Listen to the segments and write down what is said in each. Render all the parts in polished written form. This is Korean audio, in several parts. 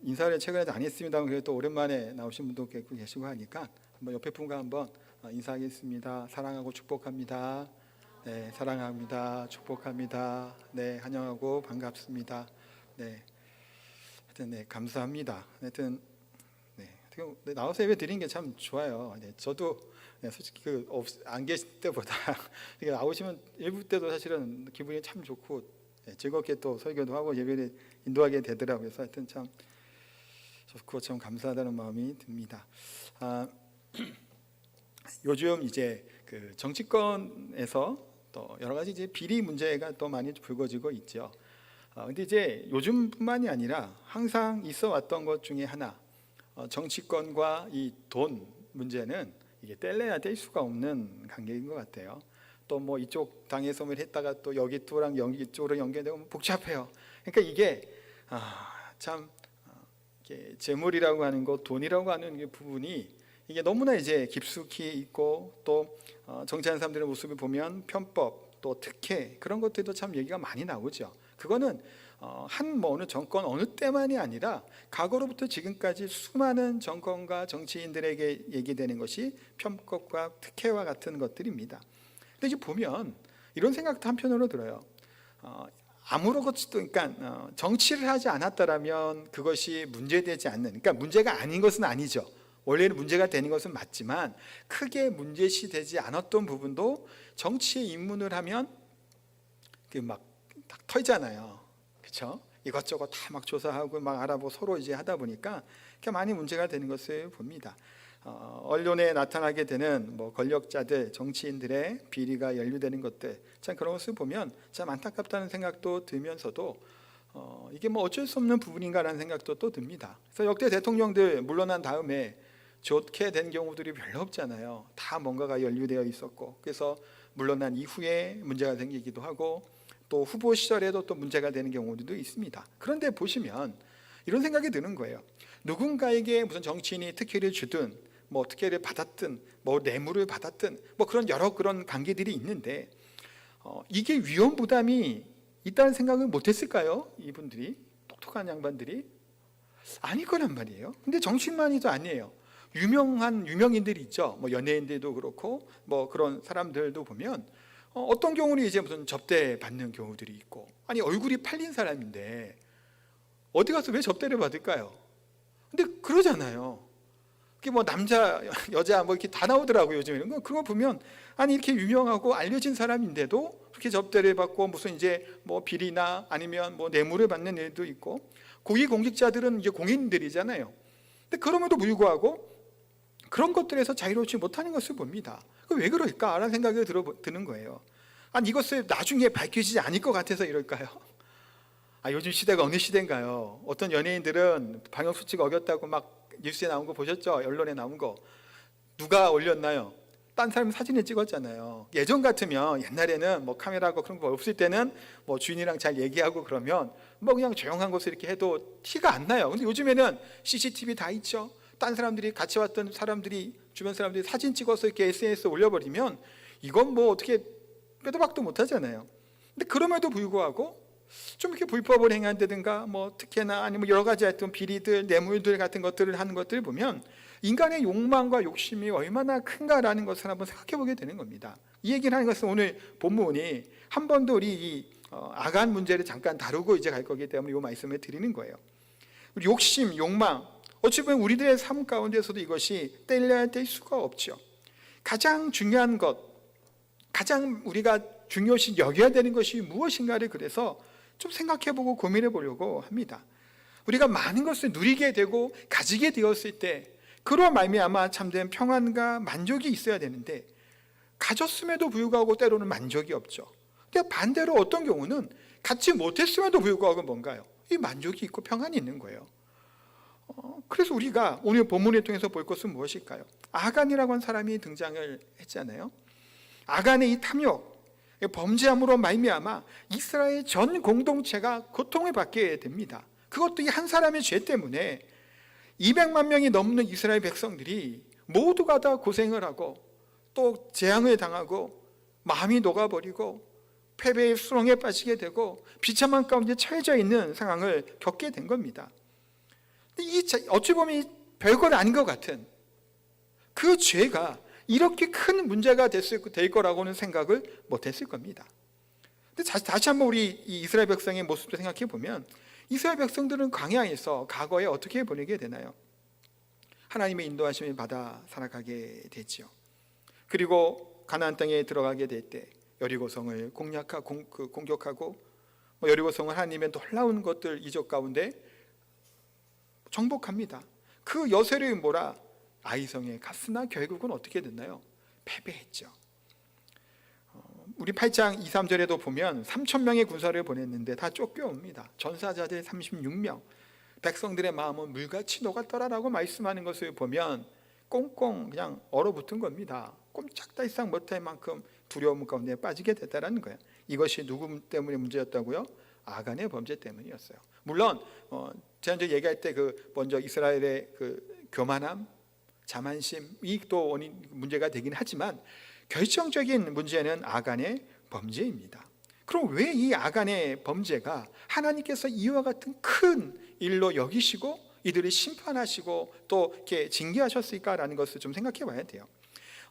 인사를 최근에 안 했습니다. 그래도 또 오랜만에 나오신 분도 계시고 하니까 한번 옆에 분과 한번 인사하겠습니다. 사랑하고 축복합니다. 네, 사랑합니다. 축복합니다. 네, 환영하고 반갑습니다. 네, 하여튼 네, 감사합니다. 하여튼 네, 나와서 예배 드리는 게 참 좋아요. 네, 저도 솔직히 안 계실 때보다 나오시면 일부 때도 사실은 기분이 참 좋고 즐겁게 또 설교도 하고 예배를 인도하게 되더라고요. 그래서 하여튼 참 좋고 참 감사하다는 마음이 듭니다. 요즘 이제 그 정치권에서 또 여러 가지 이제 비리 문제가 또 많이 불거지고 있죠. 근데 이제 요즘뿐만이 아니라 항상 있어 왔던 것 중에 하나, 정치권과 이 돈 문제는 이게 뗄래야 뗄 수가 없는 관계인 것 같아요. 또 뭐 이쪽 당에서 뭐 했다가 또 여기 또랑 여기 쪽으로 연결되고 복잡해요. 그러니까 이게 참 이게 재물이라고 하는 것, 돈이라고 하는 게 부분이 이게 너무나 이제 깊숙이 있고 또 정치하는 사람들의 모습을 보면 편법 또 특혜 그런 것들도 참 얘기가 많이 나오죠. 그거는 어느 정권 어느 때만이 아니라 과거로부터 지금까지 수많은 정권과 정치인들에게 얘기되는 것이 편법과 특혜와 같은 것들입니다. 근데 이제 보면 이런 생각도 한편으로 들어요. 아무렇지도 그러니까 정치를 하지 않았다라면 그것이 문제되지 않는, 그러니까 문제가 아닌 것은 아니죠. 원래는 문제가 되는 것은 맞지만 크게 문제시 되지 않았던 부분도 정치에 입문을 하면 막 털잖아요. 그렇죠? 이것저것 다 막 조사하고 막 알아보고 서로 이제 하다 보니까 많이 문제가 되는 것을 봅니다. 언론에 나타나게 되는 뭐 권력자들, 정치인들의 비리가 연루되는 것들, 참 그런 것을 보면 참 안타깝다는 생각도 들면서도 이게 뭐 어쩔 수 없는 부분인가라는 생각도 또 듭니다. 그래서 역대 대통령들 물러난 다음에 좋게 된 경우들이 별로 없잖아요. 다 뭔가가 연루되어 있었고, 그래서 물러난 이후에 문제가 생기기도 하고 또 후보 시절에도 또 문제가 되는 경우들도 있습니다. 그런데 보시면 이런 생각이 드는 거예요. 누군가에게 무슨 정치인이 특혜를 주든 뭐 특혜를 받았든 뭐 뇌물을 받았든 뭐 그런 여러 그런 관계들이 있는데 이게 위험 부담이 있다는 생각을 못했을까요? 이분들이, 똑똑한 양반들이 아닐 거란 말이에요. 근데 정치인만이도 아니에요. 유명한 유명인들이 있죠. 뭐 연예인들도 그렇고 뭐 그런 사람들도 보면 어떤 경우는 이제 무슨 접대 받는 경우들이 있고, 아니 얼굴이 팔린 사람인데 어디 가서 왜 접대를 받을까요? 근데 그러잖아요. 그게 뭐 남자 여자 뭐 이렇게 다 나오더라고요. 요즘에는 그거 보면 아니 이렇게 유명하고 알려진 사람인데도 그렇게 접대를 받고 무슨 이제 뭐 비리나 아니면 뭐 뇌물을 받는 일도 있고, 고위공직자들은 이제 공인들이잖아요. 근데 그럼에도 불구하고 그런 것들에서 자유롭지 못하는 것을 봅니다. 왜 그럴까라는 생각이 드는 거예요. 아니 이것을 나중에 밝혀지지 않을 것 같아서 이럴까요? 요즘 시대가 어느 시대인가요? 어떤 연예인들은 방역수칙 어겼다고 막 뉴스에 나온 거 보셨죠? 언론에 나온 거 누가 올렸나요? 딴 사람 사진을 찍었잖아요. 예전 같으면 옛날에는 뭐 카메라고 그런 거 없을 때는 뭐 주인이랑 잘 얘기하고 그러면 뭐 그냥 조용한 곳을 이렇게 해도 티가 안 나요. 근데 요즘에는 CCTV 다 있죠. 딴 사람들이 같이 왔던 사람들이 주변 사람들이 사진 찍어서 이렇게 SNS에 올려버리면 이건 뭐 어떻게 빼도 박도 못하잖아요. 근데 그럼에도 불구하고 좀 이렇게 불법을 행한다든가 뭐 특혜나 아니면 여러 가지 하여튼 비리들, 뇌물들 같은 것들을 하는 것들을 보면 인간의 욕망과 욕심이 얼마나 큰가라는 것을 한번 생각해 보게 되는 겁니다. 이 얘기를 하는 것은 오늘 본문이 한 번 더 우리 이 아간 문제를 잠깐 다루고 이제 갈 거기 때문에 이 말씀을 드리는 거예요. 욕심, 욕망, 어찌 보면 우리들의 삶 가운데서도 이것이 뗄래야 뗄 수가 없죠. 가장 중요한 것, 가장 우리가 중요시 여겨야 되는 것이 무엇인가를 그래서 좀 생각해보고 고민해보려고 합니다. 우리가 많은 것을 누리게 되고 가지게 되었을 때 그로 말미암아 참된 평안과 만족이 있어야 되는데 가졌음에도 불구하고 때로는 만족이 없죠. 근데 반대로 어떤 경우는 갖지 못했음에도 불구하고 뭔가요? 이 만족이 있고 평안이 있는 거예요. 그래서 우리가 오늘 본문을 통해서 볼 것은 무엇일까요? 아간이라고 하는 사람이 등장을 했잖아요. 아간의 이 탐욕, 범죄함으로 말미암아 이스라엘 전 공동체가 고통을 받게 됩니다. 그것도 이 한 사람의 죄 때문에 200만 명이 넘는 이스라엘 백성들이 모두가 다 고생을 하고 또 재앙을 당하고 마음이 녹아버리고 패배의 수렁에 빠지게 되고 비참한 가운데 처해져 있는 상황을 겪게 된 겁니다. 어찌 보면 별것 아닌 것 같은 그 죄가 이렇게 큰 문제가 될 거라고는 생각을 못했을 겁니다. 근데 다시 한번 우리 이 이스라엘 백성의 모습도 생각해 보면 이스라엘 백성들은 광야에서 과거에 어떻게 보내게 되나요? 하나님의 인도하심을 받아 살아가게 되죠. 그리고 가나안 땅에 들어가게 될 때 여리고성을 공격하고 여리고성은 하나님의 놀라운 것들 이적 가운데 정복합니다. 그 여세를 몰아 아이성에 갔으나 결국은 어떻게 됐나요? 패배했죠. 우리 8장 2, 3절에도 보면 3,000명의 군사를 보냈는데 다 쫓겨옵니다. 전사자들 36명. 백성들의 마음은 물같이 녹았더라라고 말씀하는 것을 보면 꽁꽁 그냥 얼어붙은 겁니다. 꼼짝달싹 못할 만큼 두려움 가운데 빠지게 됐다는 거예요. 이것이 누구 때문에 문제였다고요? 아간의 범죄 때문이었어요. 물론 지난주에 얘기할 때 먼저 이스라엘의 교만함, 자만심이 또 문제가 되긴 하지만 결정적인 문제는 아간의 범죄입니다. 그럼 왜 이 아간의 범죄가 하나님께서 이와 같은 큰 일로 여기시고 이들을 심판하시고 또 이렇게 징계하셨을까라는 것을 좀 생각해 봐야 돼요.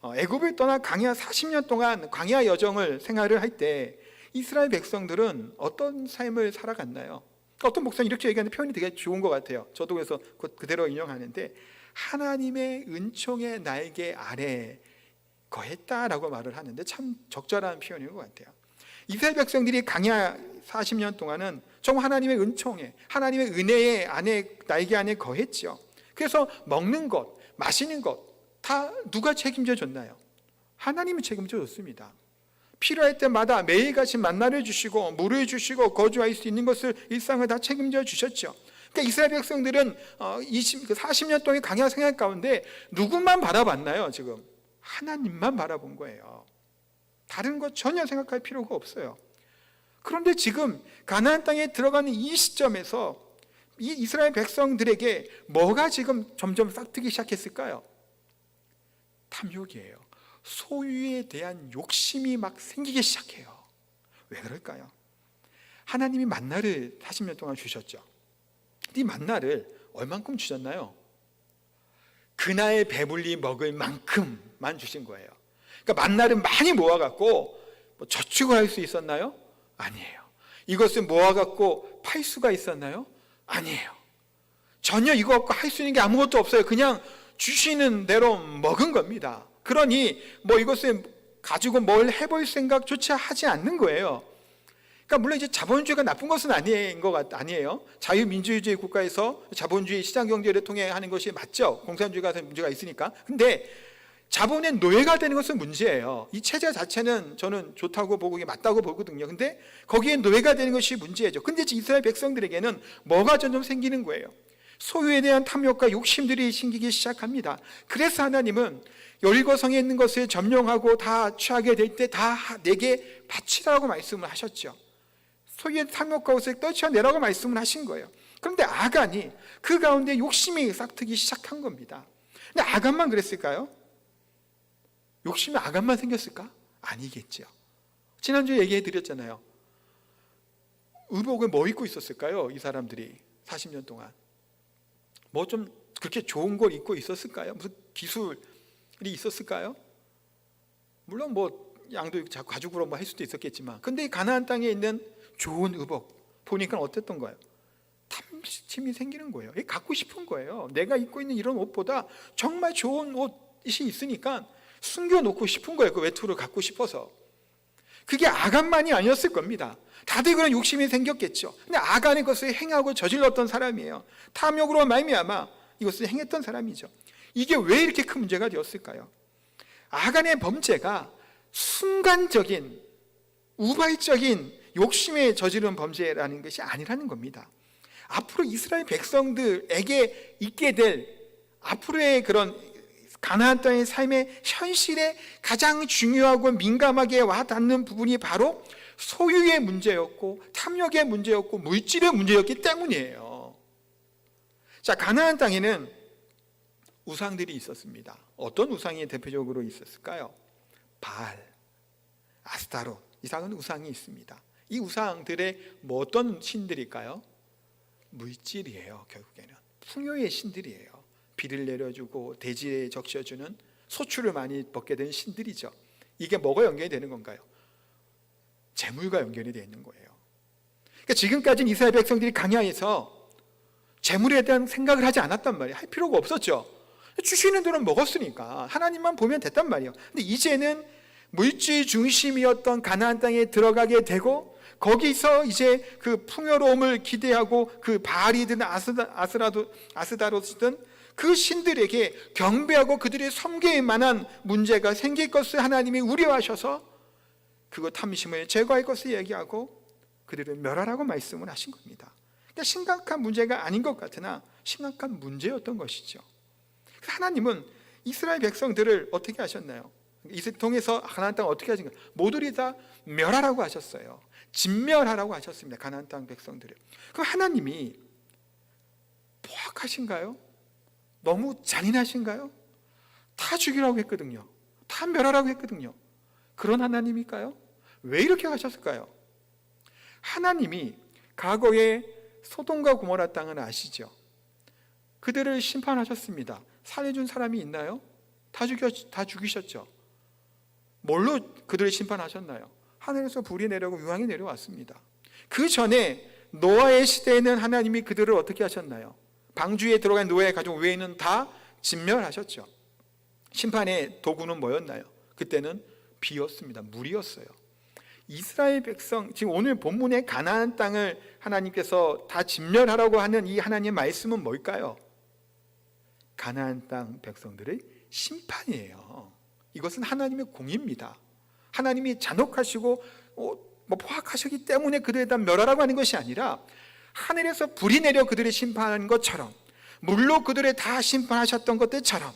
애굽을 떠나 광야 40년 동안 광야 여정을 생활을 할 때 이스라엘 백성들은 어떤 삶을 살아갔나요? 어떤 목사님 이렇게 얘기하는 표현이 되게 좋은 것 같아요. 저도 그래서 그대로 인용하는데 하나님의 은총의 날개 아래 거했다라고 말을 하는데 참 적절한 표현인 것 같아요. 이스라엘 백성들이 광야 40년 동안은 정말 하나님의 은총에 하나님의 은혜의 날개 안에 거했죠. 그래서 먹는 것, 마시는 것 다 누가 책임져 줬나요? 하나님이 책임져 줬습니다. 필요할 때마다 매일같이 만나를 주시고 물을 주시고 거주할 수 있는 것을 일상을 다 책임져 주셨죠. 그러니까 이스라엘 백성들은 40년 동안 광야 생활 가운데 누구만 바라봤나요? 지금 하나님만 바라본 거예요. 다른 것 전혀 생각할 필요가 없어요. 그런데 지금 가나안 땅에 들어가는 이 시점에서 이 이스라엘 백성들에게 뭐가 지금 점점 싹트기 시작했을까요? 탐욕이에요. 소유에 대한 욕심이 막 생기기 시작해요. 왜 그럴까요? 하나님이 만나를 40년 동안 주셨죠. 이 만나를 얼만큼 주셨나요? 그날 배불리 먹을 만큼만 주신 거예요. 그러니까 만나를 많이 모아갖고 저축을 할 수 있었나요? 아니에요. 이것을 모아갖고 팔 수가 있었나요? 아니에요. 전혀 이거 갖고 할 수 있는 게 아무것도 없어요. 그냥 주시는 대로 먹은 겁니다. 그러니 이것을 가지고 뭘 해볼 생각조차 하지 않는 거예요. 그러니까 물론 이제 자본주의가 나쁜 것은 아니에요. 자유민주주의 국가에서 자본주의 시장경제를 통해 하는 것이 맞죠. 공산주의가 문제가 있으니까. 근데 자본의 노예가 되는 것은 문제예요. 이 체제 자체는 저는 좋다고 보고 이게 맞다고 보거든요. 근데 거기에 노예가 되는 것이 문제죠. 근데 이스라엘 백성들에게는 뭐가 점점 생기는 거예요? 소유에 대한 탐욕과 욕심들이 생기기 시작합니다. 그래서 하나님은 여리고성에 있는 것을 점령하고 다 취하게 될 때 다 내게 바치라고 말씀을 하셨죠. 소유의 탐욕과 것을 떨쳐내라고 말씀을 하신 거예요. 그런데 아간이 그 가운데 욕심이 싹트기 시작한 겁니다. 근데 아간만 그랬을까요? 욕심이 아간만 생겼을까? 아니겠죠. 지난주에 얘기해 드렸잖아요. 의복을 뭐 입고 있었을까요? 이 사람들이 40년 동안 좀 그렇게 좋은 걸 입고 있었을까요? 무슨 기술이 있었을까요? 물론 양도 가죽으로 할 수도 있었겠지만, 근데 이 가나안 땅에 있는 좋은 의복 보니까 어땠던 거예요? 탐심이 생기는 거예요. 갖고 싶은 거예요. 내가 입고 있는 이런 옷보다 정말 좋은 옷이 있으니까 숨겨놓고 싶은 거예요. 그 외투를 갖고 싶어서. 그게 아간만이 아니었을 겁니다. 다들 그런 욕심이 생겼겠죠. 근데 아간의 것을 행하고 저질렀던 사람이에요. 탐욕으로 말미암아 이것을 행했던 사람이죠. 이게 왜 이렇게 큰 문제가 되었을까요? 아간의 범죄가 순간적인 우발적인 욕심에 저지른 범죄라는 것이 아니라는 겁니다. 앞으로 이스라엘 백성들에게 있게 될 앞으로의 그런 가나안 땅의 삶의 현실에 가장 중요하고 민감하게 와닿는 부분이 바로 소유의 문제였고 탐욕의 문제였고 물질의 문제였기 때문이에요. 자, 가나안 땅에는 우상들이 있었습니다. 어떤 우상이 대표적으로 있었을까요? 바알, 아스타롯, 이 작은 우상이 있습니다. 이 우상들의 어떤 신들일까요? 물질이에요. 결국에는 풍요의 신들이에요. 비를 내려주고 대지에 적셔주는, 소출을 많이 벗게 되는 신들이죠. 이게 뭐가 연결이 되는 건가요? 재물과 연결이 되어 있는 거예요. 그러니까 지금까지는 이스라엘 백성들이 광야에서 재물에 대한 생각을 하지 않았단 말이에요. 할 필요가 없었죠. 주시는 대로 먹었으니까 하나님만 보면 됐단 말이에요. 근데 이제는 물질 중심이었던 가나안 땅에 들어가게 되고, 거기서 이제 그 풍요로움을 기대하고 그 바알이든 아스다로스든 그 신들에게 경배하고 그들의 섬길 만한 문제가 생길 것을 하나님이 우려하셔서 그것 탐심을 제거할 것을 얘기하고 그들을 멸하라고 말씀을 하신 겁니다. 그러니까 심각한 문제가 아닌 것 같으나 심각한 문제였던 것이죠. 하나님은 이스라엘 백성들을 어떻게 하셨나요? 이스라엘 통해서 가나안 땅을 어떻게 하신가요? 모두를 다 멸하라고 하셨어요. 진멸하라고 하셨습니다. 가나안 땅 백성들을. 그럼 하나님이 포악하신가요? 너무 잔인하신가요? 다 죽이라고 했거든요. 다 멸하라고 했거든요. 그런 하나님일까요? 왜 이렇게 하셨을까요? 하나님이 과거에 소돔과 고모라 땅은 아시죠? 그들을 심판하셨습니다. 살려준 사람이 있나요? 다 죽이셨죠. 뭘로 그들을 심판하셨나요? 하늘에서 불이 내려오고 유황이 내려왔습니다. 그 전에 노아의 시대에는 하나님이 그들을 어떻게 하셨나요? 방주에 들어간 노아의 가족 외에는 다 진멸하셨죠. 심판의 도구는 뭐였나요? 그때는 비였습니다. 물이었어요. 이스라엘 백성, 지금 오늘 본문의 가나안 땅을 하나님께서 다 진멸하라고 하는 이 하나님의 말씀은 뭘까요? 가나안 땅 백성들의 심판이에요. 이것은 하나님의 공의입니다. 하나님이 잔혹하시고 포악하시기 때문에 그들에 대한 멸하라고 하는 것이 아니라 하늘에서 불이 내려 그들을 심판한 것처럼, 물로 그들을 다 심판하셨던 것들처럼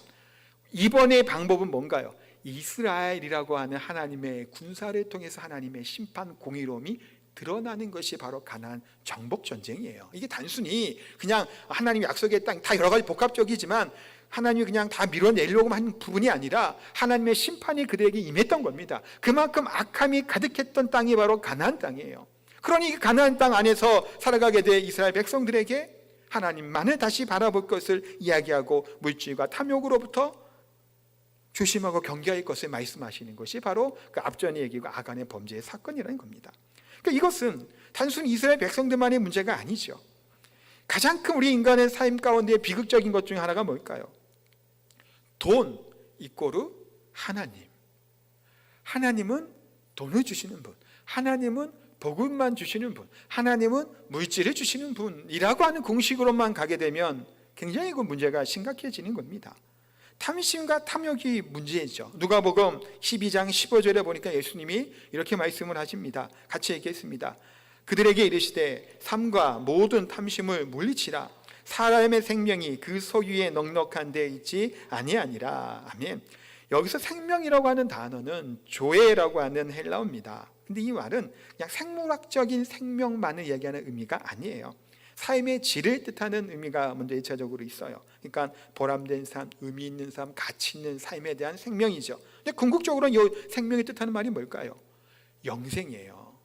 이번의 방법은 뭔가요? 이스라엘이라고 하는 하나님의 군사를 통해서 하나님의 심판 공의로움이 드러나는 것이 바로 가나안 정복 전쟁이에요. 이게 단순히 그냥 하나님의 약속의 땅, 다 여러 가지 복합적이지만 하나님이 그냥 다 밀어내려고 하는 부분이 아니라 하나님의 심판이 그들에게 임했던 겁니다. 그만큼 악함이 가득했던 땅이 바로 가나안 땅이에요. 그러니 가나안 땅 안에서 살아가게 될 이스라엘 백성들에게 하나님만을 다시 바라볼 것을 이야기하고 물질과 탐욕으로부터 조심하고 경계할 것을 말씀하시는 것이 바로 그 앞전에 얘기고 아간의 범죄의 사건이라는 겁니다. 그러니까 이것은 단순히 이스라엘 백성들만의 문제가 아니죠. 가장 큰 우리 인간의 삶 가운데 비극적인 것 중에 하나가 뭘까요? 돈 이꼬르 하나님. 하나님은 돈을 주시는 분, 하나님은 복음만 주시는 분, 하나님은 물질을 주시는 분이라고 하는 공식으로만 가게 되면 굉장히 그 문제가 심각해지는 겁니다. 탐심과 탐욕이 문제죠. 누가복음 12장 15절에 보니까 예수님이 이렇게 말씀을 하십니다. 같이 얘기했습니다. 그들에게 이르시되 삶과 모든 탐심을 물리치라. 사람의 생명이 그 소유에 넉넉한 데 있지 아니하니라. 아멘. 여기서 생명이라고 하는 단어는 조에라고 하는 헬라어입니다. 근데 이 말은 그냥 생물학적인 생명만을 얘기하는 의미가 아니에요. 삶의 질을 뜻하는 의미가 먼저 1차적으로 있어요. 그러니까 보람된 삶, 의미 있는 삶, 가치 있는 삶에 대한 생명이죠. 근데 궁극적으로 이 생명이 뜻하는 말이 뭘까요? 영생이에요.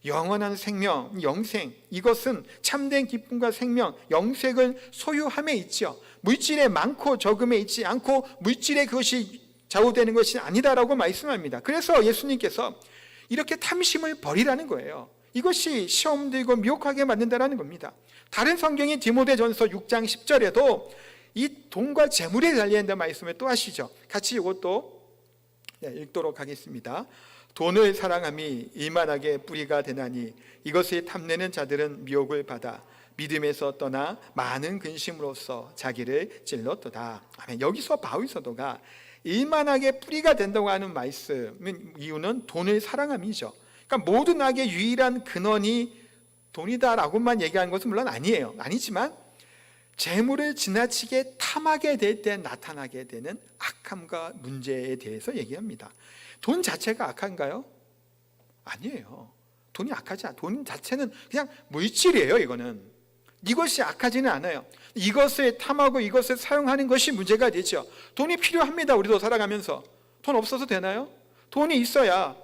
영원한 생명, 영생, 이것은 참된 기쁨과 생명, 영생을 소유함에 있죠. 물질의 많고 적음에 있지 않고 물질에 그것이 좌우되는 것이 아니다라고 말씀합니다. 그래서 예수님께서 이렇게 탐심을 버리라는 거예요. 이것이 시험 들고 미혹하게 만든다는 겁니다. 다른 성경인 디모데전서 6장 10절에도 이 돈과 재물에 달려있는 말씀을 또 하시죠. 같이 이것도 읽도록 하겠습니다. 돈을 사랑함이 이만하게 뿌리가 되나니 이것을 탐내는 자들은 미혹을 받아 믿음에서 떠나 많은 근심으로써 자기를 찔렀도다. 여기서 바울 사도가 일만하게 뿌리가 된다고 하는 말씀 이유는 돈을 사랑함이죠. 그러니까 모든 악의 유일한 근원이 돈이다라고만 얘기하는 것은 물론 아니지만 재물을 지나치게 탐하게 될 때 나타나게 되는 악함과 문제에 대해서 얘기합니다. 돈 자체가 악한가요? 아니에요. 돈이 악하지 않아요. 돈 자체는 그냥 물질이에요. 이것이 악하지는 않아요. 이것을 탐하고 이것을 사용하는 것이 문제가 되죠. 돈이 필요합니다. 우리도 살아가면서. 돈 없어서 되나요? 돈이 있어야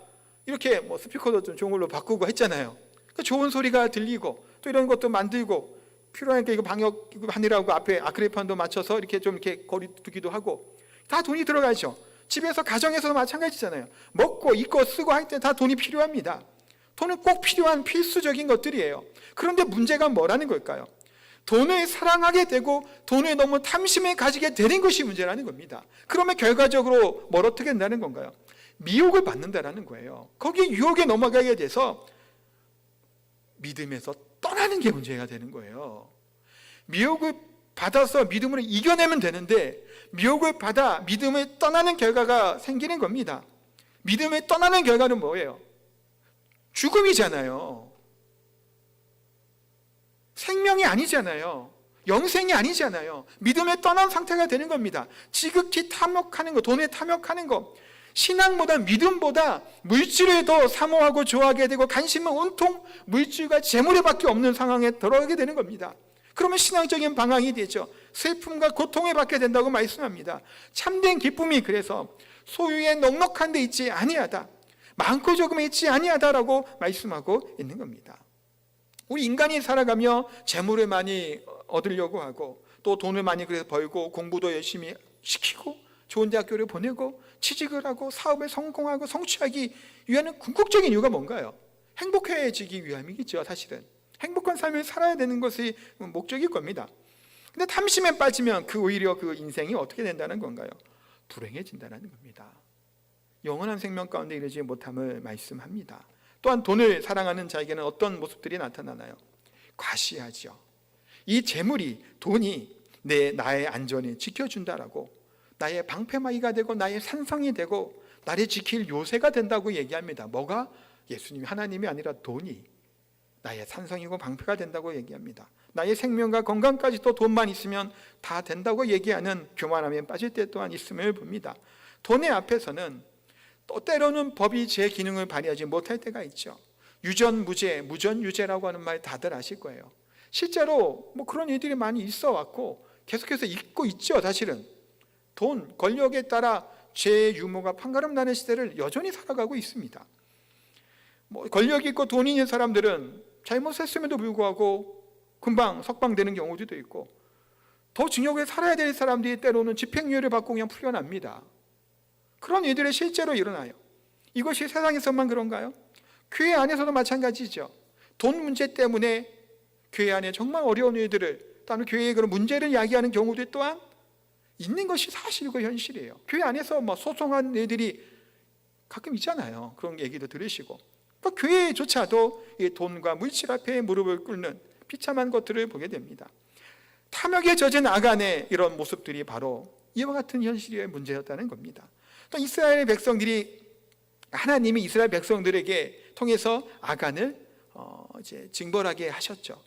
이렇게 스피커도 좀 좋은 걸로 바꾸고 했잖아요. 좋은 소리가 들리고 또 이런 것도 만들고 필요하니까 이거 방역하느라고 앞에 아크릴판도 맞춰서 이렇게 좀 이렇게 거리 두기도 하고, 다 돈이 들어가죠. 집에서 가정에서도 마찬가지잖아요. 먹고 입고 쓰고 할 때 다 돈이 필요합니다. 돈은 꼭 필요한 필수적인 것들이에요. 그런데 문제가 뭐라는 걸까요? 돈을 사랑하게 되고 돈을 너무 탐심에 가지게 되는 것이 문제라는 겁니다. 그러면 결과적으로 뭘 어떻게 된다는 건가요? 미혹을 받는다라는 거예요. 거기에 유혹에 넘어가게 돼서 믿음에서 떠나는 게 문제가 되는 거예요. 미혹을 받아서 믿음으로 이겨내면 되는데 미혹을 받아 믿음을 떠나는 결과가 생기는 겁니다. 믿음을 떠나는 결과는 뭐예요? 죽음이잖아요. 생명이 아니잖아요. 영생이 아니잖아요. 믿음에 떠난 상태가 되는 겁니다. 지극히 탐욕하는 거, 돈에 탐욕하는 거, 신앙보다 믿음보다 물질을 더 사모하고 좋아하게 되고 관심은 온통 물질과 재물에 밖에 없는 상황에 들어가게 되는 겁니다. 그러면 신앙적인 방황이 되죠. 슬픔과 고통을 받게 된다고 말씀합니다. 참된 기쁨이 그래서 소유에 넉넉한 데 있지 아니하다, 많고 적음에 있지 아니하다라고 말씀하고 있는 겁니다. 우리 인간이 살아가며 재물을 많이 얻으려고 하고 또 돈을 많이 그래서 벌고 공부도 열심히 시키고 좋은 대학교를 보내고 취직을 하고 사업에 성공하고 성취하기 위한 궁극적인 이유가 뭔가요? 행복해지기 위함이겠죠. 사실은 행복한 삶을 살아야 되는 것이 목적일 겁니다. 근데 탐심에 빠지면 오히려 그 인생이 어떻게 된다는 건가요? 불행해진다는 겁니다. 영원한 생명 가운데 이르지 못함을 말씀합니다. 또한 돈을 사랑하는 자에게는 어떤 모습들이 나타나나요? 과시하죠. 이 재물이, 돈이 나의 안전을 지켜준다라고, 나의 방패막이가 되고 나의 산성이 되고 나를 지킬 요새가 된다고 얘기합니다. 뭐가? 예수님이, 하나님이 아니라 돈이 나의 산성이고 방패가 된다고 얘기합니다. 나의 생명과 건강까지도 돈만 있으면 다 된다고 얘기하는 교만함에 빠질 때 또한 있음을 봅니다. 돈의 앞에서는 또 때로는 법이 제 기능을 발휘하지 못할 때가 있죠. 유전무죄, 무전유죄라고 하는 말 다들 아실 거예요. 실제로 그런 일들이 많이 있어 왔고 계속해서 있고 있죠. 사실은 돈, 권력에 따라 죄의 유무가 판가름 나는 시대를 여전히 살아가고 있습니다. 권력이 있고 돈이 있는 사람들은 잘못했음에도 불구하고 금방 석방되는 경우도 있고, 더 징역에 살아야 될 사람들이 때로는 집행유예를 받고 그냥 풀려납니다. 그런 일들이 실제로 일어나요. 이것이 세상에서만 그런가요? 교회 안에서도 마찬가지죠. 돈 문제 때문에 교회 안에 정말 어려운 일들을, 또는 교회의 그런 문제를 야기하는 경우도 또한 있는 것이 사실이고 현실이에요. 교회 안에서 소송한 일들이 가끔 있잖아요. 그런 얘기도 들으시고, 또 교회조차도 이 돈과 물질 앞에 무릎을 꿇는 비참한 것들을 보게 됩니다. 탐욕에 젖은 아간의 이런 모습들이 바로 이와 같은 현실의 문제였다는 겁니다. 또 이스라엘 백성들이, 하나님이 이스라엘 백성들에게 통해서 아간을 이제 징벌하게 하셨죠.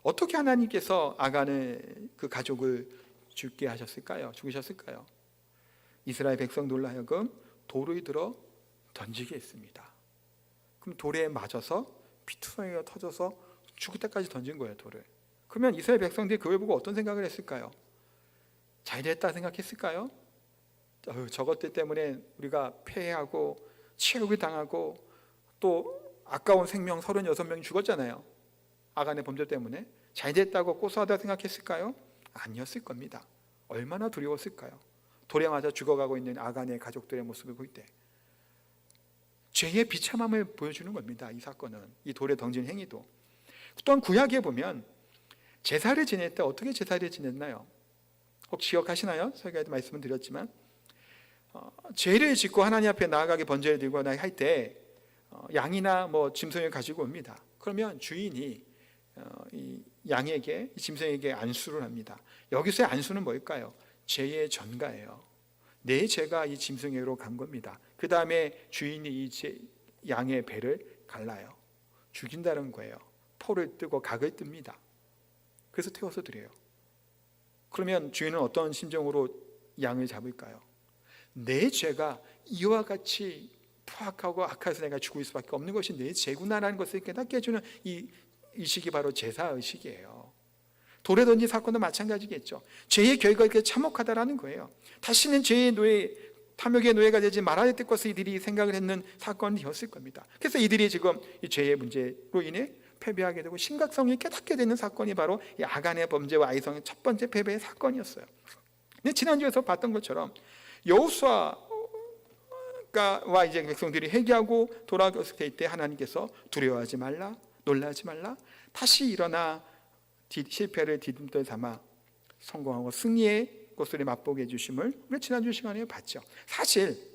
어떻게 하나님께서 아간을, 그 가족을 죽게 하셨을까요? 죽으셨을까요? 이스라엘 백성들로 하여금 돌을 들어 던지게 했습니다. 그럼 돌에 맞아서 피투성이가 터져서 죽을 때까지 던진 거예요, 돌을. 그러면 이스라엘 백성들이 그걸 보고 어떤 생각을 했을까요? 잘 됐다 생각했을까요? 저것들 때문에 우리가 패하고 치욕을 당하고 또 아까운 생명 36명이 죽었잖아요. 아간의 범죄 때문에. 잘 됐다고 고소하다 생각했을까요? 아니었을 겁니다. 얼마나 두려웠을까요? 돌에 맞아 죽어가고 있는 아간의 가족들의 모습을 볼 때 죄의 비참함을 보여주는 겁니다. 이 사건은, 이 돌에 던진 행위도. 또한 구약에 보면 제사를 지낼 때 어떻게 제사를 지냈나요? 혹시 기억하시나요? 설교에도 말씀을 드렸지만 죄를 짓고 하나님 앞에 나아가게 번제를 들거나 할 때 양이나 짐승을 가지고 옵니다. 그러면 주인이 이 양에게, 이 짐승에게 안수를 합니다. 여기서의 안수는 뭘까요? 죄의 전가예요. 내 죄가 이 짐승에게로 간 겁니다. 그 다음에 주인이 이 양의 배를 갈라요. 죽인다는 거예요. 포를 뜨고 각을 뜹니다. 그래서 태워서 드려요. 그러면 주인은 어떤 심정으로 양을 잡을까요? 내 죄가 이와 같이 포악하고 악해서 내가 죽을 수밖에 없는 것이 내 죄구나라는 것을 깨닫게 해주는 이 의식이 바로 제사 의식이에요. 돌에 던진 사건도 마찬가지겠죠. 죄의 결과가 이렇게 참혹하다라는 거예요. 다시는 죄의 노예, 탐욕의 노예가 되지 말아야 될 것을 이들이 생각을 했는 사건이었을 겁니다. 그래서 이들이 지금 이 죄의 문제로 인해 패배하게 되고 심각성이 깨닫게 되는 사건이 바로 이 아간의 범죄와 아이성의 첫 번째 패배의 사건이었어요. 근데 지난주에서 봤던 것처럼 여호수아와 이제 백성들이 회개하고 돌아갔을 때 하나님께서 두려워하지 말라, 놀라지 말라, 다시 일어나 실패를 디딤돌 삼아 성공하고 승리의 것을 맛보게 해주심을 우리 지난주 시간에 봤죠. 사실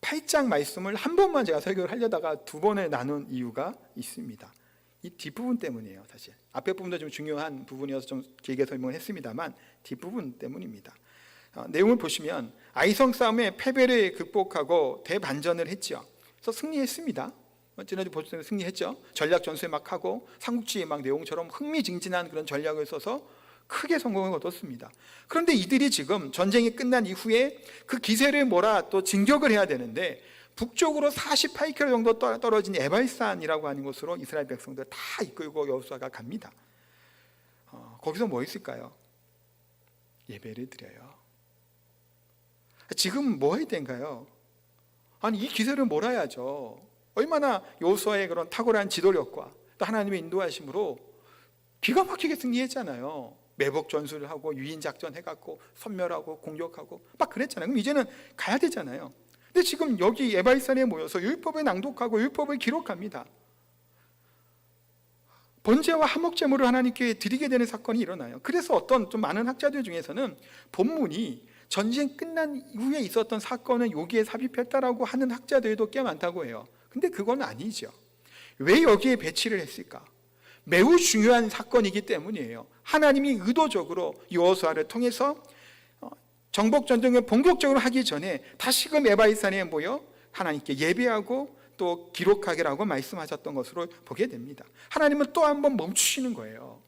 8장 말씀을 한 번만 제가 설교를 하려다가 두 번에 나눈 이유가 있습니다. 이 뒷부분 때문이에요. 사실 앞에 부분도 좀 중요한 부분이어서 좀 길게 설명을 했습니다만 뒷부분 때문입니다. 내용을 보시면 아이성 싸움에 패배를 극복하고 대반전을 했죠. 그래서 승리했습니다. 지난주 보셨을 때 승리했죠. 전략 전술 막 하고 삼국지 막 내용처럼 흥미진진한 그런 전략을 써서 크게 성공을 거뒀습니다. 그런데 이들이 지금 전쟁이 끝난 이후에 그 기세를 몰아 또 진격을 해야 되는데 북쪽으로 48km 정도 떨어진 에발산이라고 하는 곳으로 이스라엘 백성들 다 이끌고 여호수아가 갑니다. 거기서 뭐 있을까요? 예배를 드려요. 지금 뭐 해야 된가요? 아니 이 기세를 몰아야죠. 얼마나 여호수아의 그런 탁월한 지도력과 또 하나님의 인도하심으로 기가 막히게 승리했잖아요. 매복 전술을 하고 유인 작전 해갖고 섬멸하고 공격하고 막 그랬잖아요. 그럼 이제는 가야 되잖아요. 근데 지금 여기 에발산에 모여서 율법을 낭독하고 율법을 기록합니다. 번제와 화목제물을 하나님께 드리게 되는 사건이 일어나요. 그래서 어떤 좀 많은 학자들 중에서는 본문이 전쟁 끝난 이후에 있었던 사건을 여기에 삽입했다라고 하는 학자들도 꽤 많다고 해요. 근데 그건 아니죠. 왜 여기에 배치를 했을까? 매우 중요한 사건이기 때문이에요. 하나님이 의도적으로 여호수아를 통해서 정복 전쟁을 본격적으로 하기 전에 다시금 에발산에 모여 하나님께 예배하고 또 기록하기라고 말씀하셨던 것으로 보게 됩니다. 하나님은 또 한 번 멈추시는 거예요.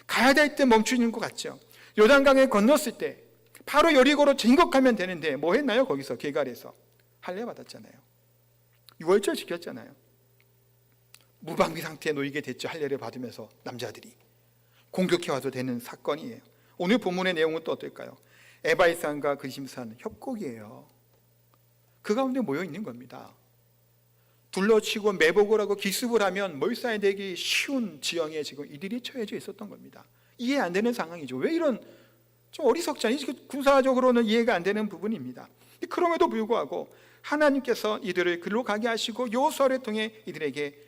가야 될 때 멈추는 것 같죠. 요단강을 건넜을 때 바로 여리고로 진격하면 되는데 뭐 했나요? 거기서 길갈에서 할례 받았잖아요. 6월절 지켰잖아요. 무방비 상태에 놓이게 됐죠. 할례를 받으면서 남자들이 공격해 와도 되는 사건이에요. 오늘 본문의 내용은 또 어떨까요? 에발산과 그심산 협곡이에요. 그 가운데 모여 있는 겁니다. 둘러치고 매복을 하고 기습을 하면 몰살되기 쉬운 지형에 지금 이들이 처해져 있었던 겁니다. 이해 안 되는 상황이죠. 왜 이런 좀 어리석잖아요. 군사적으로는 이해가 안 되는 부분입니다. 그럼에도 불구하고 하나님께서 이들을 글로 가게 하시고 여호수아를 통해 이들에게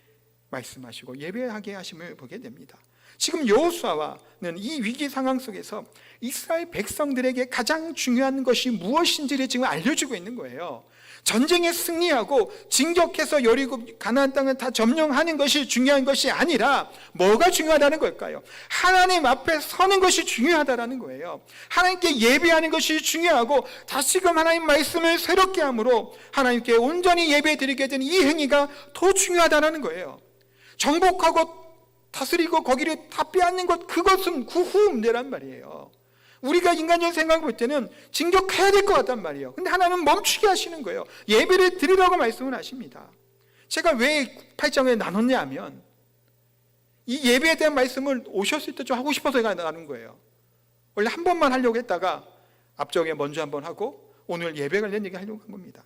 말씀하시고 예배하게 하심을 보게 됩니다. 지금 여호수아와는 이 위기 상황 속에서 이스라엘 백성들에게 가장 중요한 것이 무엇인지를 지금 알려주고 있는 거예요. 전쟁에 승리하고 진격해서 여리고 가나안 땅을 다 점령하는 것이 중요한 것이 아니라 뭐가 중요하다는 걸까요? 하나님 앞에 서는 것이 중요하다는 거예요. 하나님께 예배하는 것이 중요하고 다시금 하나님 말씀을 새롭게 함으로 하나님께 온전히 예배드리게 된 이 행위가 더 중요하다는 거예요. 정복하고 다스리고 거기를 다 빼앗는 것, 그것은 그 후 문제란 말이에요. 우리가 인간적인 생각을 볼 때는 진격해야 될 것 같단 말이에요. 근데 하나님은 멈추게 하시는 거예요. 예배를 드리라고 말씀을 하십니다. 제가 왜 8장을 나눴냐 하면 이 예배에 대한 말씀을 오셨을 때 좀 하고 싶어서 나눈 거예요. 원래 한 번만 하려고 했다가 앞쪽에 먼저 한번 하고 오늘 예배 관련 얘기 하려고 한 겁니다.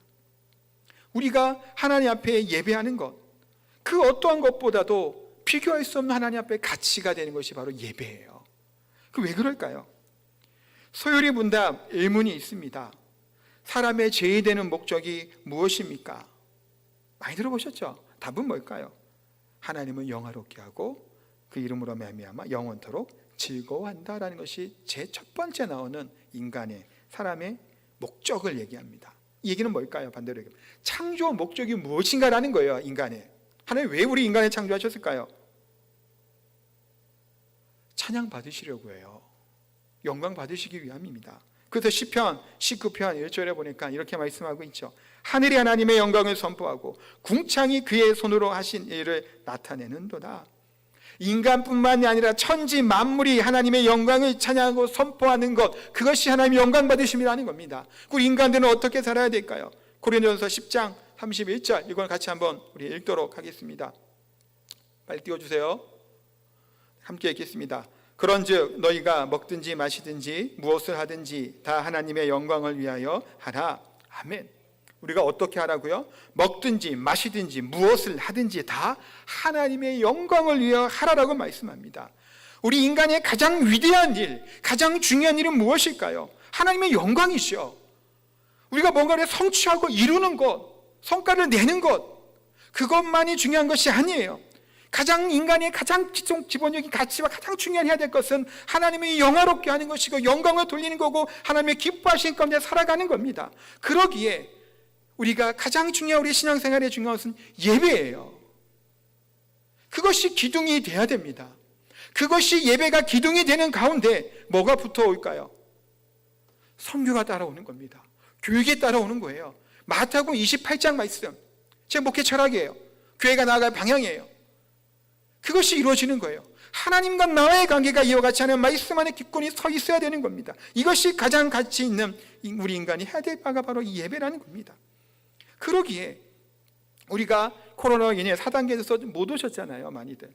우리가 하나님 앞에 예배하는 것, 그 어떠한 것보다도 비교할 수 없는 하나님 앞에 가치가 되는 것이 바로 예배예요. 그 왜 그럴까요? 소요리 문답 의문이 있습니다. 사람의 제의되는 목적이 무엇입니까? 많이 들어보셨죠? 답은 뭘까요? 하나님을 영화롭게 하고 그 이름으로 말미암아 영원토록 즐거워한다라는 것이 제 첫 번째 나오는 인간의 사람의 목적을 얘기합니다. 이 얘기는 뭘까요? 반대로 얘기하면 창조 목적이 무엇인가라는 거예요. 인간의 하나님 왜 우리 인간을 창조하셨을까요? 찬양 받으시려고 해요. 영광 받으시기 위함입니다. 그래서 시편 19편 1절에 보니까 이렇게 말씀하고 있죠. 하늘이 하나님의 영광을 선포하고 궁창이 그의 손으로 하신 일을 나타내는도다. 인간뿐만이 아니라 천지 만물이 하나님의 영광을 찬양하고 선포하는 것, 그것이 하나님의 영광 받으심이라는 겁니다. 우리 인간들은 어떻게 살아야 될까요? 고린도전서 10장 31절 이걸 같이 한번 우리 읽도록 하겠습니다. 빨리 띄워주세요. 함께 읽겠습니다. 그런즉 너희가 먹든지 마시든지 무엇을 하든지 다 하나님의 영광을 위하여 하라. 아멘. 우리가 어떻게 하라고요? 먹든지 마시든지 무엇을 하든지 다 하나님의 영광을 위하여 하라라고 말씀합니다. 우리 인간의 가장 위대한 일, 가장 중요한 일은 무엇일까요? 하나님의 영광이시요. 우리가 뭔가를 성취하고 이루는 것, 성과를 내는 것, 그것만이 중요한 것이 아니에요. 인간의 가장 기본적인 가치와 가장 중요한 해야 될 것은 하나님의 영화롭게 하는 것이고 영광을 돌리는 거고 하나님의 기뻐하시는 가운데 살아가는 겁니다. 그러기에 우리가 가장 중요한 우리 신앙생활의 중요한 것은 예배예요. 그것이 기둥이 돼야 됩니다. 그것이 예배가 기둥이 되는 가운데 뭐가 붙어올까요? 선교가 따라오는 겁니다. 교육이 따라오는 거예요. 마태복음 28장 말씀, 제 목회 철학이에요. 교회가 나아갈 방향이에요. 그것이 이루어지는 거예요. 하나님과 나와의 관계가 이와 같이 하는 말씀 안에 기권이 서 있어야 되는 겁니다. 이것이 가장 가치 있는 우리 인간이 해야 될 바가 바로 이 예배라는 겁니다. 그러기에 우리가 코로나로 인해 4단계에서 못 오셨잖아요, 많이들.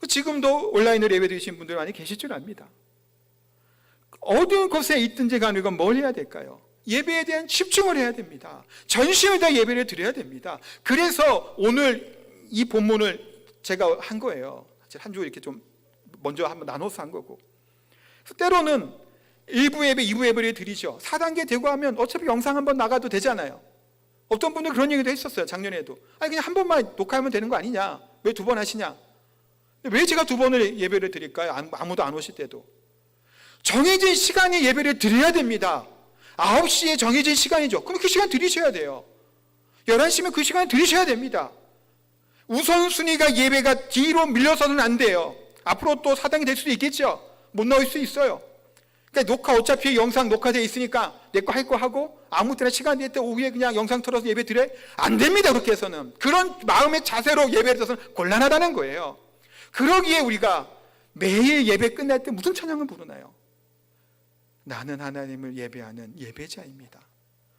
지금도 온라인으로 예배 드리신 분들 많이 계실 줄 압니다. 어떤 곳에 있든지 간에 우리가 뭘 해야 될까요? 예배에 대한 집중을 해야 됩니다. 전심을 다 예배를 드려야 됩니다. 그래서 오늘 이 본문을 제가 한 거예요. 한 주 이렇게 좀 먼저 한번 나눠서 한 거고. 때로는 1부 예배, 2부 예배를 드리죠. 4단계 되고 하면 어차피 영상 한번 나가도 되잖아요. 어떤 분들 그런 얘기도 했었어요. 작년에도. 아니 그냥 한 번만 녹화하면 되는 거 아니냐? 왜 2번 하시냐? 왜 제가 2번을 예배를 드릴까요? 아무도 안 오실 때도. 정해진 시간에 예배를 드려야 됩니다. 9시에 정해진 시간이죠. 그럼 그 시간 드리셔야 돼요. 11시면 그 시간 드리셔야 됩니다. 우선순위가 예배가 뒤로 밀려서는 안 돼요. 앞으로 또 4단계 될 수도 있겠죠. 못 나올 수 있어요. 그러니까 녹화 어차피 영상 녹화되어 있으니까 내 거 할 거 하고 아무 때나 시간 될 때 오후에 그냥 영상 틀어서 예배 드려? 안 됩니다. 그렇게 해서는. 그런 마음의 자세로 예배를 드려서는 곤란하다는 거예요. 그러기에 우리가 매일 예배 끝날 때 무슨 찬양을 부르나요? 나는 하나님을 예배하는 예배자입니다.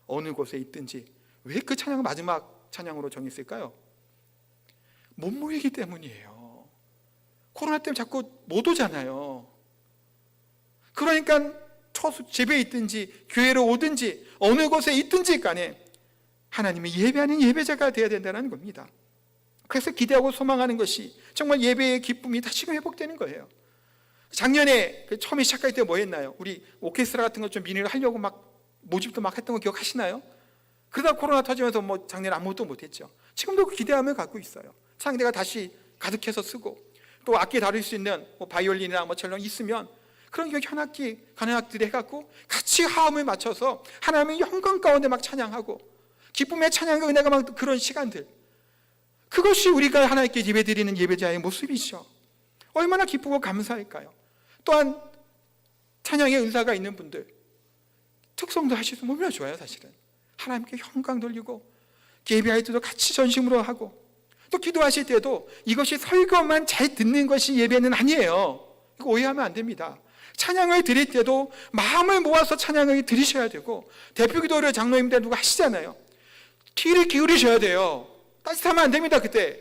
어느 곳에 있든지. 왜 그 찬양을 마지막 찬양으로 정했을까요? 못 모이기 때문이에요. 코로나 때문에 자꾸 못 오잖아요. 그러니까 집에 있든지 교회로 오든지 어느 곳에 있든지 간에 하나님이 예배하는 예배자가 되어야 된다는 겁니다. 그래서 기대하고 소망하는 것이 정말 예배의 기쁨이 다시금 회복되는 거예요. 작년에 처음에 시작할 때 뭐 했나요? 우리 오케스트라 같은 거 좀 미니를 하려고 막 모집도 막 했던 거 기억하시나요? 그러다 코로나 터지면서 뭐 작년에 아무것도 못했죠. 지금도 그 기대함을 갖고 있어요. 상대가 다시 가득해서 쓰고 또 악기 다룰 수 있는 뭐 바이올린이나 뭐 첼로 있으면 그런 현악기, 관현악들이 해갖고 같이 화음을 맞춰서 하나님의 영광 가운데 막 찬양하고 기쁨의 찬양과 은혜가 막 그런 시간들, 그것이 우리가 하나님께 예배드리는 예배자의 모습이죠. 얼마나 기쁘고 감사할까요? 또한 찬양의 은사가 있는 분들 특성도 하실 수 얼마나 좋아요. 사실은 하나님께 영광 돌리고 예배할 때도 같이 전심으로 하고 또 기도하실 때도 이것이 설교만 잘 듣는 것이 예배는 아니에요. 이거 오해하면 안 됩니다. 찬양을 드릴 때도 마음을 모아서 찬양을 드리셔야 되고, 대표 기도를 장로님들 누가 하시잖아요. 귀를 기울이셔야 돼요. 따뜻하면 안 됩니다. 그때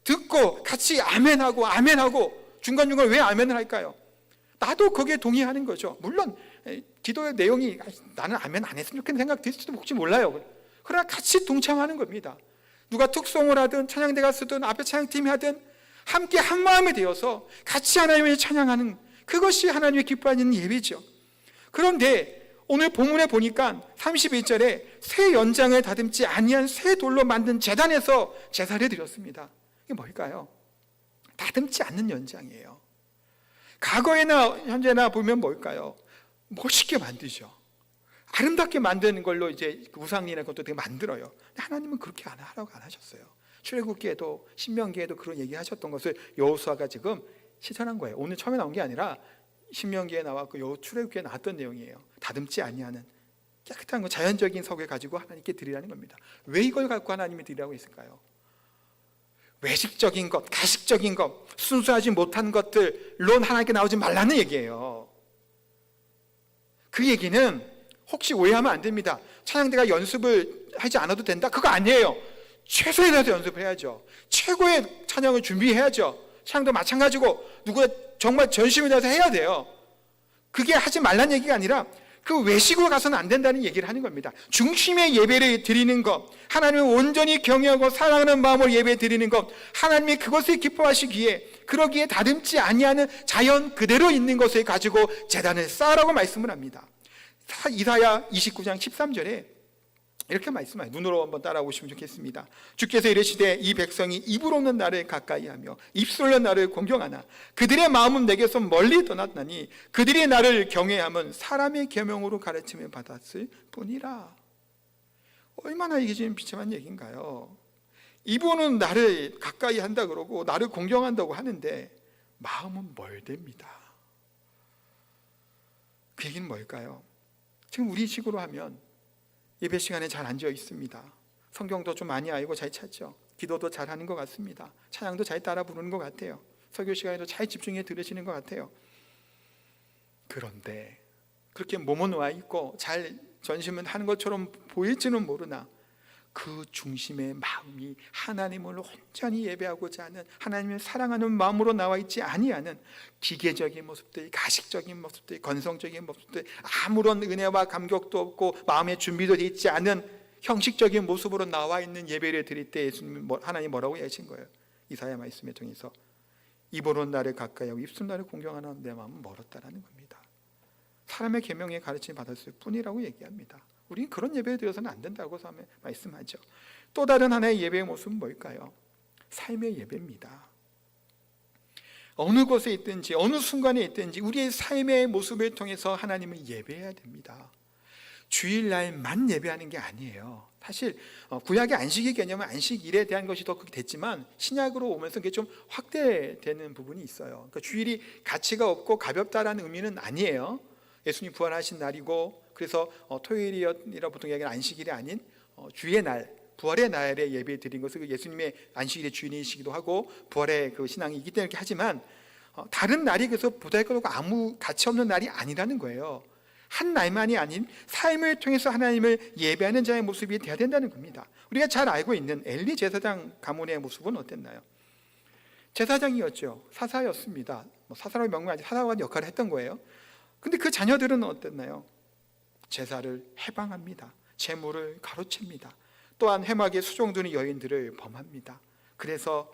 듣고 같이 아멘하고 아멘하고 중간중간 왜 아멘을 할까요? 나도 거기에 동의하는 거죠. 물론 기도의 내용이 나는 아멘 안 했으면 좋겠는 생각 들지도 혹시 몰라요. 그러나 같이 동참하는 겁니다. 누가 특송을 하든 찬양대가 쓰든 앞에 찬양팀이 하든 함께 한 마음이 되어서 같이 하나님을 찬양하는, 그것이 하나님의 기뻐하는 예배죠. 그런데 오늘 본문에 보니까 31절에 새 연장을 다듬지 아니한 새 돌로 만든 제단에서 제사를 드렸습니다. 이게 뭘까요? 다듬지 않는 연장이에요. 과거에나 현재나 보면 뭘까요? 멋있게 만드죠. 아름답게 만드는 걸로 이제 우상이나 것도 되게 만들어요. 근데 하나님은 그렇게 하라고 안 하셨어요. 출애굽기에도 신명기에도 그런 얘기하셨던 것을 여호수아가 지금 실천한 거예요. 오늘 처음에 나온 게 아니라 신명기에 나왔고 출애굽기에 나왔던 내용이에요. 다듬지 아니하는 깨끗한 거, 자연적인 석을 가지고 하나님께 드리라는 겁니다. 왜 이걸 갖고 하나님이 드리라고 했을까요? 외식적인 것, 가식적인 것, 순수하지 못한 것들론 하나님께 나오지 말라는 얘기예요. 그 얘기는 혹시 오해하면 안 됩니다. 찬양대가 연습을 하지 않아도 된다? 그거 아니에요. 최소에 대해서 연습을 해야죠. 최고의 찬양을 준비해야죠. 찬양도 마찬가지고 누가 정말 전심을 다해서 해야 돼요. 그게 하지 말라는 얘기가 아니라 그 외식으로 가서는 안 된다는 얘기를 하는 겁니다. 중심의 예배를 드리는 것, 하나님을 온전히 경외하고 사랑하는 마음으로 예배 드리는 것, 하나님이 그것을 기뻐하시기에 그러기에 다듬지 아니하는 자연 그대로 있는 것을 가지고 제단을 쌓으라고 말씀을 합니다. 이사야 29장 13절에 이렇게 말씀해요. 눈으로 한번 따라오시면 좋겠습니다. 주께서 이르시되 이 백성이 입으로는 나를 가까이하며 입술로 나를 공경하나 그들의 마음은 내게서 멀리 떠났나니 그들이 나를 경외함은 사람의 계명으로 가르침을 받았을 뿐이라. 얼마나 이게 지금 비참한 얘기인가요? 입으로는 나를 가까이 한다 그러고 나를 공경한다고 하는데 마음은 멀댑니다. 그 얘기는 뭘까요? 지금 우리 식으로 하면 예배 시간에 잘 앉아 있습니다. 성경도 좀 많이 알고 잘 찾죠. 기도도 잘 하는 것 같습니다. 찬양도 잘 따라 부르는 것 같아요. 설교 시간에도 잘 집중해 들으시는 것 같아요. 그런데 그렇게 몸은 와 있고 잘 전심은 하는 것처럼 보일지는 모르나 그 중심의 마음이 하나님을 온전히 예배하고자 하는, 하나님을 사랑하는 마음으로 나와 있지 아니하는 기계적인 모습들, 가식적인 모습들, 건성적인 모습들, 아무런 은혜와 감격도 없고 마음의 준비도 되어 있지 않은 형식적인 모습으로 나와 있는 예배를 드릴 때 예수님, 하나님 뭐라고 얘기하신 거예요? 이사야 말씀에 통해서 입으로 나를 가까이 하고 입술로 나를 공경하는 내 마음은 멀었다라는 겁니다. 사람의 계명에 가르침을 받았을 뿐이라고 얘기합니다. 우리는 그런 예배를 드려서는 안 된다고 말씀하죠. 또 다른 하나의 예배의 모습은 뭘까요? 삶의 예배입니다. 어느 곳에 있든지 어느 순간에 있든지 우리의 삶의 모습을 통해서 하나님을 예배해야 됩니다. 주일날만 예배하는 게 아니에요. 사실 구약의 안식일 개념은 안식일에 대한 것이 더 크게 됐지만 신약으로 오면서 그게 좀 확대되는 부분이 있어요. 그러니까 주일이 가치가 없고 가볍다라는 의미는 아니에요. 예수님 부활하신 날이고, 그래서 토요일이라 보통 얘기하는 안식일이 아닌 주의 날, 부활의 날에 예배 드린 것을 예수님의 안식일의 주인이시기도 하고 부활의 그 신앙이기 때문에 이렇게 하지만 다른 날이 그래서 보잘것없고 아무 가치 없는 날이 아니라는 거예요. 한 날만이 아닌 삶을 통해서 하나님을 예배하는 자의 모습이 되어야 된다는 겁니다. 우리가 잘 알고 있는 엘리 제사장 가문의 모습은 어땠나요? 제사장이었죠. 사사였습니다. 사사라고 명명 아니지 사사와 역할을 했던 거예요. 근데 그 자녀들은 어땠나요? 제사를 해방합니다. 재물을 가로챕니다. 또한 해막의 수종드는 여인들을 범합니다. 그래서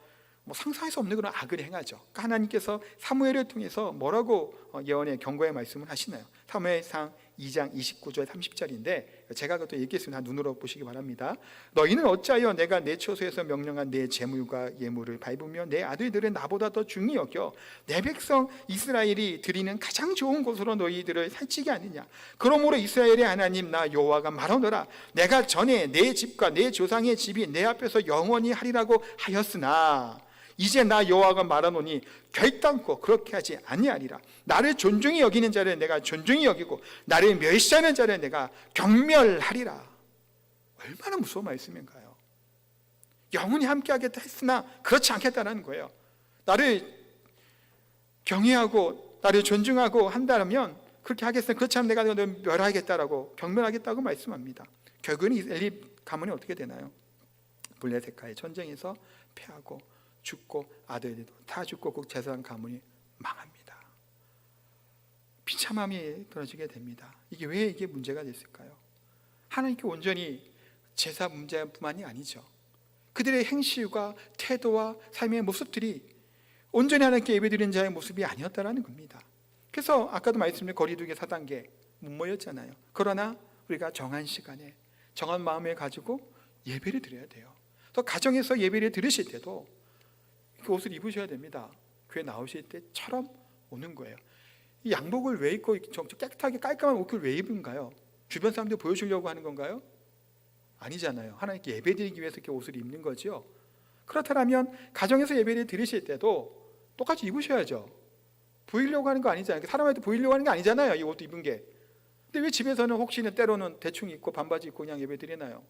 상상할 수 없는 그런 악을 행하죠. 그러니까 하나님께서 사무엘을 통해서 뭐라고 예언의 경고의 말씀을 하시나요? 사무엘상 2장 29절 30절인데 제가 그것도 얘기했습니다. 눈으로 보시기 바랍니다. 너희는 어찌하여 내가 내 처소에서 명령한 내 재물과 예물을 밟으며 내 아들들을 나보다 더 중히 여겨 내 백성 이스라엘이 드리는 가장 좋은 곳으로 너희들을 살찌게 하느냐? 그러므로 이스라엘의 하나님 나 여호와가 말하노라. 내가 전에 내 집과 내 조상의 집이 내 앞에서 영원히 하리라고 하였으나 이제 나 여호와가 말하노니 결단코 그렇게 하지 아니하리라. 나를 존중히 여기는 자를 내가 존중히 여기고 나를 멸시하는 자를 내가 경멸하리라. 얼마나 무서운 말씀인가요? 영원히 함께하겠다 했으나 그렇지 않겠다는 거예요. 나를 경외하고 나를 존중하고 한다면 그렇게 하겠으나 그렇지 않으면 내가 너를 멸하겠다라고 경멸하겠다고 말씀합니다. 결국은 엘리 가문이 어떻게 되나요? 블레셋과의 전쟁에서 패하고 죽고 아들들도 다 죽고 그 제사장 가문이 망합니다. 비참함이 떨어지게 됩니다. 이게 문제가 됐을까요? 하나님께 온전히 제사 문제뿐만이 아니죠. 그들의 행실과 태도와 삶의 모습들이 온전히 하나님께 예배드리는 자의 모습이 아니었다라는 겁니다. 그래서 아까도 말씀드린 거리두기 4단계 못 모였잖아요. 그러나 우리가 정한 시간에 정한 마음을 가지고 예배를 드려야 돼요. 또 가정에서 예배를 드리실 때도 그 옷을 입으셔야 됩니다. 교회 나오실 때처럼 오는 거예요. 이 양복을 왜 입고 깨끗하게 깔끔한 옷을 왜 입은가요? 주변 사람들 보여주려고 하는 건가요? 아니잖아요. 하나님께 예배드리기 위해서 이렇게 옷을 입는 거죠. 그렇다면 가정에서 예배를 드리실 때도 똑같이 입으셔야죠. 보이려고 하는 거 아니잖아요. 사람한테 보이려고 하는 게 아니잖아요. 이 옷 입은 게. 근데 왜 집에서는 혹시나 때로는 대충 입고 반바지 입고 그냥 예배 드리나요?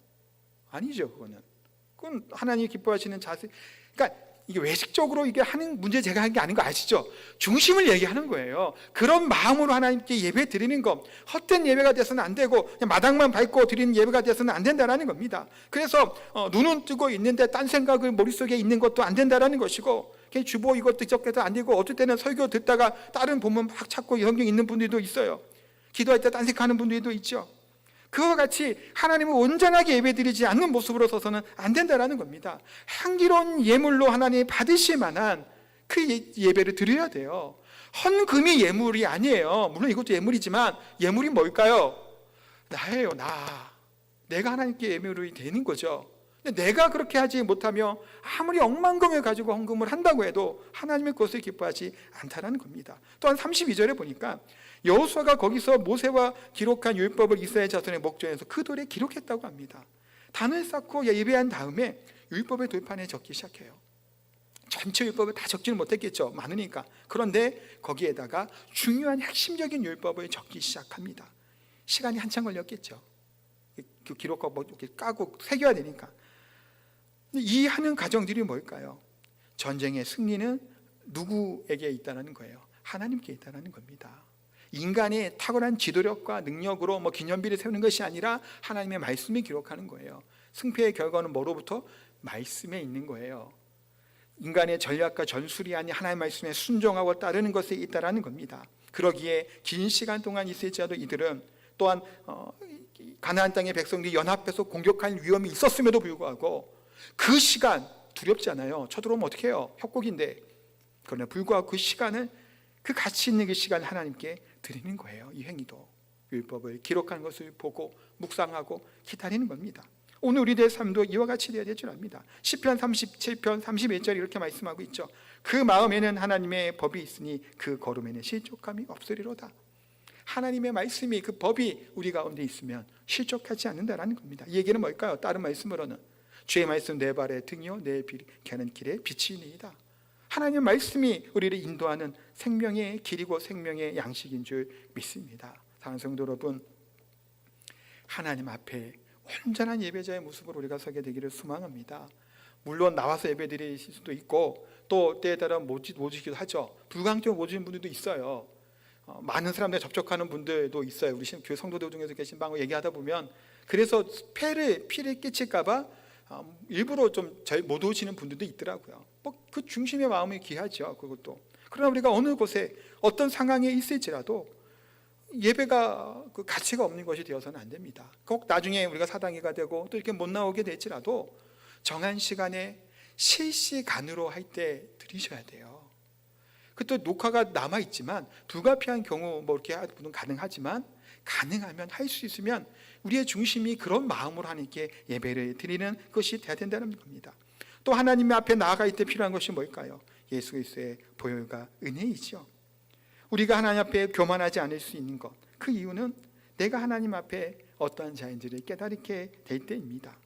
아니죠. 그건 하나님이 기뻐하시는 자세. 그러니까 이게 외식적으로 이게 하는 문제 제가 한 게 아닌 거 아시죠? 중심을 얘기하는 거예요. 그런 마음으로 하나님께 예배 드리는 것, 헛된 예배가 돼서는 안 되고 그냥 마당만 밟고 드리는 예배가 돼서는 안 된다라는 겁니다. 그래서 눈은 뜨고 있는데 딴 생각을 머릿속에 있는 것도 안 된다라는 것이고, 주보 이것도 저것도 안 되고 어떨 때는 설교 듣다가 다른 본문 막 찾고 성경 있는 분들도 있어요. 기도할 때 딴색하는 분들도 있죠. 그와 같이 하나님을 온전하게 예배드리지 않는 모습으로 서서는 안 된다는 겁니다. 향기로운 예물로 하나님이 받으실 만한 그 예배를 드려야 돼요. 헌금이 예물이 아니에요. 물론 이것도 예물이지만 예물이 뭘까요? 나예요. 내가 하나님께 예물이 되는 거죠. 근데 내가 그렇게 하지 못하며 아무리 억만금을 가지고 헌금을 한다고 해도 하나님의 것을 기뻐하지 않다라는 겁니다. 또한 32절에 보니까 여호수아가 거기서 모세와 기록한 율법을 이스라엘 자손의 목전에서 그 돌에 기록했다고 합니다. 단을 쌓고 예배한 다음에 율법의 돌판에 적기 시작해요. 전체 율법을 다 적지는 못했겠죠. 많으니까. 그런데 거기에다가 중요한 핵심적인 율법을 적기 시작합니다. 시간이 한참 걸렸겠죠. 그 기록하고 이렇게 까고 새겨야 되니까. 이 하는 과정들이 뭘까요? 전쟁의 승리는 누구에게 있다는 거예요? 하나님께 있다는 겁니다. 인간의 탁월한 지도력과 능력으로 기념비를 세우는 것이 아니라 하나님의 말씀이 기록하는 거예요. 승패의 결과는 뭐로부터? 말씀에 있는 거예요. 인간의 전략과 전술이 아닌 하나님의 말씀에 순종하고 따르는 것에 있다는 겁니다. 그러기에 긴 시간 동안 있을지라도 이들은 또한 가나안 땅의 백성들이 연합해서 공격할 위험이 있었음에도 불구하고 그 시간 두렵지 않아요. 쳐들어오면 어떻게 해요? 협곡인데. 그러나 불구하고 그 시간을, 그 가치 있는 그 시간을 하나님께 드리는 거예요. 이 행위도 율법을 기록하는 것을 보고 묵상하고 기다리는 겁니다. 오늘 우리들의 삶도 이와 같이 되어야 될 줄 압니다. 시편 37편 31절 이렇게 말씀하고 있죠. 그 마음에는 하나님의 법이 있으니 그 걸음에는 실족함이 없으리로다. 하나님의 말씀이, 그 법이 우리 가운데 있으면 실족하지 않는다라는 겁니다. 이 얘기는 뭘까요? 다른 말씀으로는 주의 말씀 내 발의 등이요 내 가는 길에 빛이니이다. 하나님의 말씀이 우리를 인도하는 생명의 길이고 생명의 양식인 줄 믿습니다. 사랑하는 성도 여러분, 하나님 앞에 온전한 예배자의 모습으로 우리가 서게 되기를 소망합니다. 물론 나와서 예배드릴 수도 있고 또 때에 따라 못 오시기도 하죠. 불광적으로 오시는 분들도 있어요. 많은 사람들 접촉하는 분들도 있어요. 우리 교회 성도들 중에서 계신 방을 얘기하다 보면 그래서 피를 끼칠까 봐 일부러 좀 못 오시는 분들도 있더라고요. 그 중심의 마음이 귀하죠. 그것도. 그러나 우리가 어느 곳에 어떤 상황에 있을지라도 예배가 그 가치가 없는 것이 되어서는 안 됩니다. 꼭 나중에 우리가 사당이가 되고 또 이렇게 못 나오게 될지라도 정한 시간에 실시간으로 할 때 드리셔야 돼요. 그또 녹화가 남아 있지만 불가피한 경우 이렇게 하는 분은 가능하지만 가능하면 할 수 있으면 우리의 중심이 그런 마음으로 하나님께 예배를 드리는 것이 되어야 된다는 겁니다. 또 하나님 앞에 나아가 있을 때 필요한 것이 뭘까요? 예수 그리스도의 보혈과 은혜이죠. 우리가 하나님 앞에 교만하지 않을 수 있는 것, 그 이유는 내가 하나님 앞에 어떠한 자인지를 깨닫게 될 때입니다.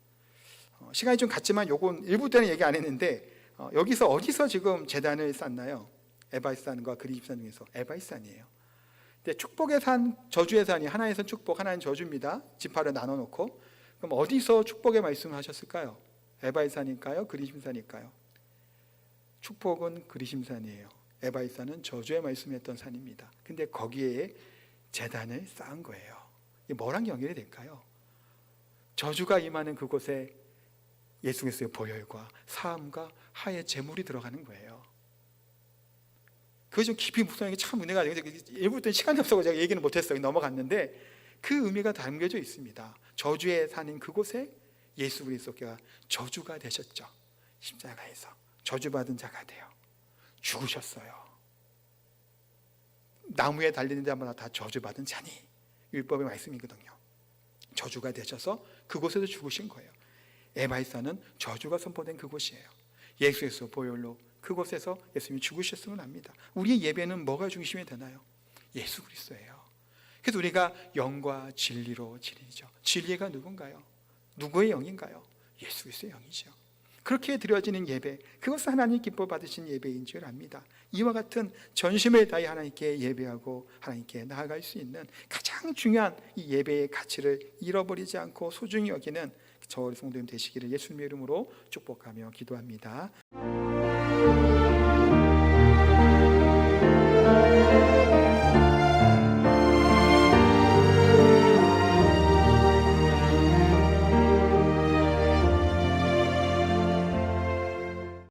시간이 좀 갔지만 요건 일부 때는 얘기 안 했는데 여기서 어디서 지금 제단을 쌓나요? 에바이산과 그리심산 중에서 에바이산이에요. 근데 축복의 산, 저주의 산이 하나에서 축복, 하나는 저주입니다. 지파를 나눠놓고. 그럼 어디서 축복의 말씀을 하셨을까요? 에바이산일까요? 그리심산일까요? 축복은 그리심산이에요. 에바이산은 저주의 말씀했던 산입니다. 근데 거기에 제단을 쌓은 거예요. 이게 뭐랑 연결이 될까요? 저주가 임하는 그곳에 예수 그리스도의 보혈과 사함과 하의 제물이 들어가는 거예요. 그거 좀 깊이 묵상하는 게 참 은혜가 되고 일부 때는 시간이 없어서 제가 얘기는 못했어요. 넘어갔는데 그 의미가 담겨져 있습니다. 저주에 사는 그곳에 예수 그리스도가 저주가 되셨죠. 십자가에서 저주받은 자가 돼요. 죽으셨어요. 나무에 달리는 자마다 다 저주받은 자니 율법의 말씀이거든요. 저주가 되셔서 그곳에서 죽으신 거예요. 에바이산은 저주가 선포된 그곳이에요. 예수 그리스도 보혈로 그곳에서 예수님이 죽으셨음을 압니다. 우리의 예배는 뭐가 중심이 되나요? 예수 그리스도예요. 그래서 우리가 영과 진리로 지리죠. 진리가 누군가요? 누구의 영인가요? 예수 그리스도의 영이죠. 그렇게 드려지는 예배, 그것은 하나님 기뻐 받으신 예배인 줄 압니다. 이와 같은 전심을 다해 하나님께 예배하고 하나님께 나아갈 수 있는 가장 중요한 이 예배의 가치를 잃어버리지 않고 소중히 여기는 저 성도님 되시기를 예수님의 이름으로 축복하며 기도합니다.